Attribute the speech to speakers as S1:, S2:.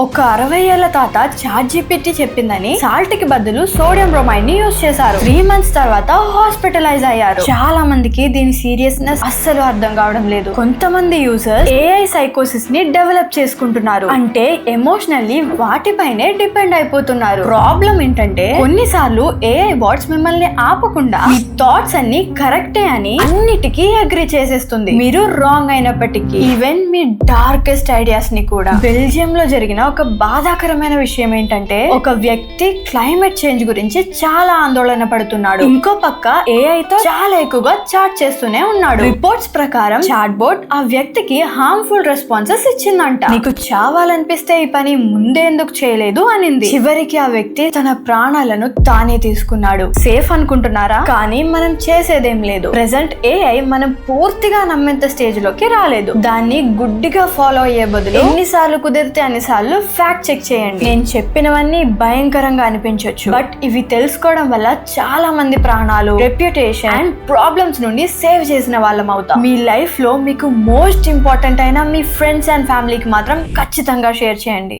S1: ఒక 60 ఏళ్ల తాత చాట్ జీపీటీ చెప్పిందని సాల్ట్ కి బదులు సోడియం బ్రోమైడ్ ని యూజ్ చేశారు. 3 months తర్వాత హాస్పిటలైజ్ అయ్యారు. చాలా మందికి దీని సీరియస్నెస్ అస్సలు అర్థం కావడం లేదు. కొంతమంది యూజర్స్ ఏఐ సైకోసిస్ ని డెవలప్ చేసుకుంటున్నారు. అంటే ఎమోషనల్లీ వాటిపైనే డిపెండ్ అయిపోతున్నారు. ప్రాబ్లం ఏంటంటే కొన్నిసార్లు ఏఐ బాట్స్ మిమ్మల్ని ఆపకుండా మీ థాట్స్ అన్ని కరెక్టే అని అన్నిటికీ అగ్రి చేసేస్తుంది. మీరు రాంగ్ అయినప్పటికీ ఈవెన్ మీ డార్కెస్ట్ ఐడియాస్ ని కూడా. బెల్జియం లో జరిగిన ఒక బాధాకరమైన విషయం ఏంటంటే ఒక వ్యక్తి క్లైమేట్ చేంజ్ గురించి చాలా ఆందోళన పడుతున్నాడు. ఇంకో పక్క ఏఐ తో చాలా ఎక్కువగా చాట్ చేస్తూనే ఉన్నాడు. రిపోర్ట్స్ ప్రకారం చాట్ బోట్ ఆ వ్యక్తికి హార్మ్ఫుల్ రెస్పాన్సెస్ ఇచ్చిందంట. నీకు చావాలనిపిస్తే ఈ పని ముందే ఎందుకు చేయలేదు అనింది. చివరికి ఆ వ్యక్తి తన ప్రాణాలను తానే తీసుకున్నాడు. సేఫ్ అనుకుంటున్నారా? కానీ మనం చేసేదేం లేదు. ప్రెసెంట్ ఏఐ మనం పూర్తిగా నమ్మేంత స్టేజ్ లోకి రాలేదు. దాన్ని గుడ్డిగా ఫాలో అయ్యే బదులు ఎన్నిసార్లు కుదిరితే అన్నిసార్లు ఫ్యాక్ట్ చెక్ చేయండి. నేను చెప్పినవన్నీ భయంకరంగా అనిపించొచ్చు, బట్ ఇవి తెలుసుకోవడం వల్ల చాలా మంది ప్రాణాలు, రెప్యుటేషన్ అండ్ ప్రాబ్లమ్స్ నుండి సేవ్ చేసిన వాళ్ళం అవుతాం. మీ లైఫ్ లో మీకు మోస్ట్ ఇంపార్టెంట్ అయిన మీ ఫ్రెండ్స్ అండ్ ఫ్యామిలీకి మాత్రం ఖచ్చితంగా షేర్ చేయండి.